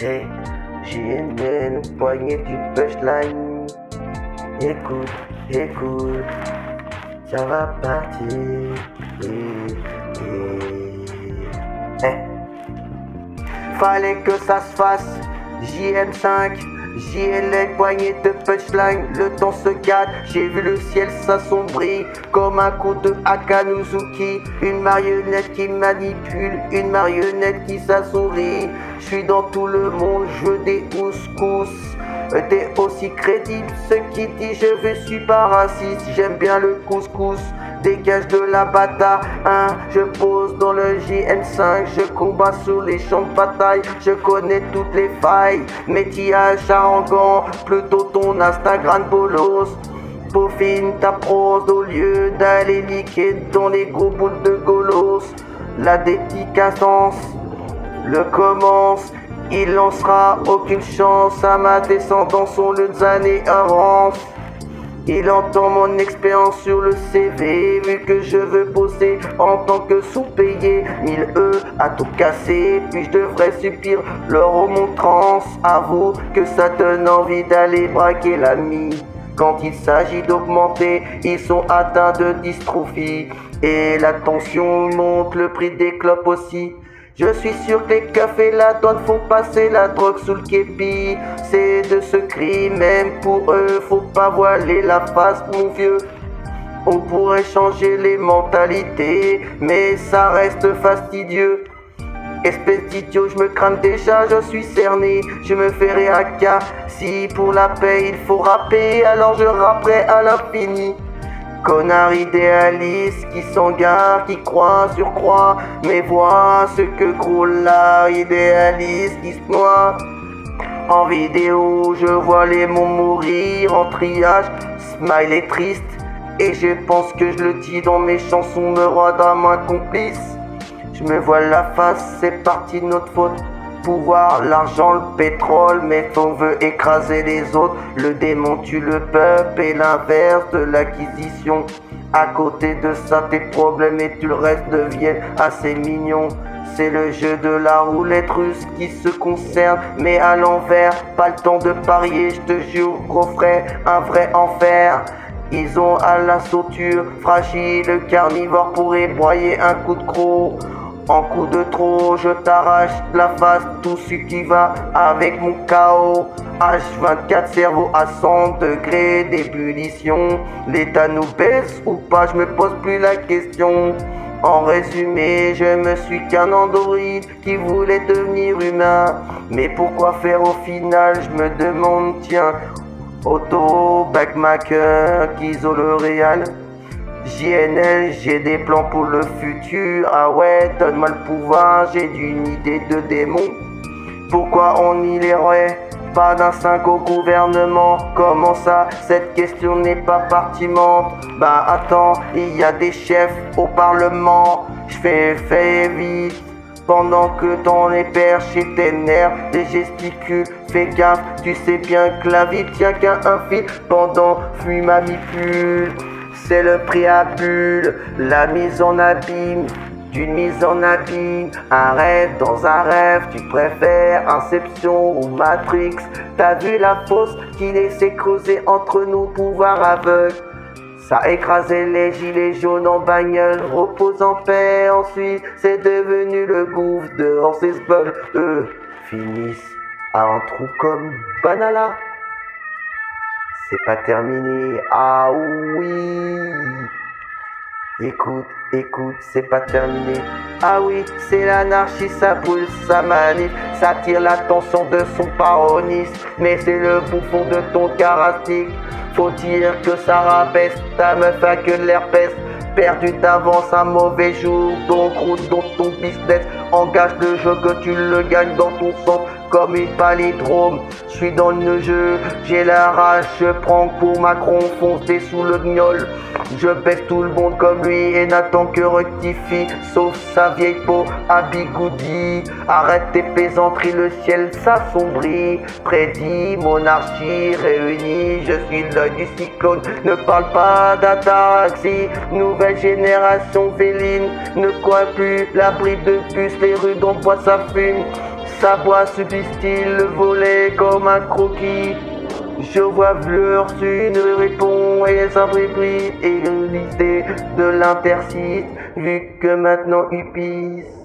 Hey, JNL, poignée du punchline. Écoute, écoute, ça va partir. Hey. Fallait que ça se fasse. JM5, JLL, poignée de punchline. Le temps se gâte, j'ai vu le ciel s'assombrir comme un coup de Akanuzuki. Une marionnette qui manipule, une marionnette qui s'assourit. Je suis dans tout le monde, je veux des couscous. T'es aussi crédible, ce qui dit je suis pas raciste, j'aime bien le couscous. Dégage de la bataille, hein, je pose dans le JM5, je combats sur les champs de bataille, je connais toutes les failles, métillage haranguant, plutôt ton Instagram bolos. Peaufine ta prose au lieu d'aller liquer dans les gros boules de golos. La dédicacence, le commence. Il lancera aucune chance à ma descendance, on les années avance. Il entend mon expérience sur le CV, vu que je veux bosser en tant que sous-payé. 1000 à tout casser, puis je devrais subir leur remontrance. Avoue que ça donne envie d'aller braquer l'ami. Quand il s'agit d'augmenter, ils sont atteints de dystrophie. Et la tension monte, le prix des clopes aussi. Je suis sûr que les cafés la douane font passer la drogue sous le képi. C'est de ce cri, même pour eux, faut pas voiler la face, mon vieux. On pourrait changer les mentalités, mais ça reste fastidieux. Espèce d'idiot, je me crame déjà, je suis cerné, je me fais réaca. Si pour la paix il faut rapper, alors je rapperai à l'infini. Connard idéaliste qui s'engare, qui croit sur croix, mais vois ce que croule l'art idéaliste qui se noie. En vidéo, je vois les mots mourir en triage, smile est triste, et je pense que je le dis dans mes chansons, me roi d'un main complice. Je me vois la face, c'est parti de notre faute. Pouvoir, l'argent, le pétrole, mais on veut écraser les autres. Le démon tue le peuple et l'inverse de l'acquisition. À côté de ça, tes problèmes et tout le reste deviennent assez mignons. C'est le jeu de la roulette russe qui se concerne, mais à l'envers. Pas le temps de parier, je te jure, gros frère, un vrai enfer. Ils ont à la sauture fragile, le carnivore pourrait broyer un coup de croc. En coup de trop, je t'arrache la face, tout ce qui va avec mon chaos. H24, cerveau à 100 degrés d'ébullition. L'état nous baisse ou pas, je me pose plus la question. En résumé, je me suis qu'un androïde qui voulait devenir humain. Mais pourquoi faire au final, je me demande, tiens. Auto, backmaker, qui isole le réel. JNL, j'ai des plans pour le futur. Ah ouais, donne-moi le pouvoir, j'ai une idée de démon. Pourquoi on y irait pas d'un 5 au gouvernement? Comment ça, cette question n'est pas pertinente? Bah attends, il y a des chefs au parlement. Je fais vite pendant que ton éperche et tes nerfs des gesticules. Fais gaffe, tu sais bien que la vie tient qu'à un fil. Pendant fuis manipule. C'est le préambule, la mise en abîme, d'une mise en abîme, un rêve dans un rêve, tu préfères Inception ou Matrix. T'as vu la fosse qui laissait creuser entre nous, pouvoir aveugle. Ça a écrasé les gilets jaunes en bagnole, repose en paix, ensuite c'est devenu le gouffre, dehors ces sbugs, eux finissent à un trou comme Banala. C'est pas terminé, ah oui. Écoute, écoute, c'est pas terminé. Ah oui, c'est l'anarchie, ça brûle, ça manif, ça tire l'attention de son paroniste. Mais c'est le bouffon de ton carastique. Faut dire que ça rabaisse, ta meuf a que l'herpès. Perdu d'avance un mauvais jour, donc route dans ton business. Engage le jeu que tu le gagnes dans ton centre comme une palindrome. Je suis dans le jeu, j'ai la rage, je prends pour Macron, foncé sous le gnol. Je baisse tout le monde comme lui et n'attends que rectifie, sauf sa vieille peau à bigoudi. Arrête tes plaisanteries, le ciel s'assombrit. Prédit monarchie réunie, je suis l'œil du cyclone. Ne parle pas d'ataxie, nouvelle génération féline. Ne coin plus la bribe de puce, les rues d'en bois ça fume. sa voix subit-il le volet comme un croquis. Je vois Vleurs, une répond et s'imbribrite et l'idée de l'intercite, vu que maintenant il pisse.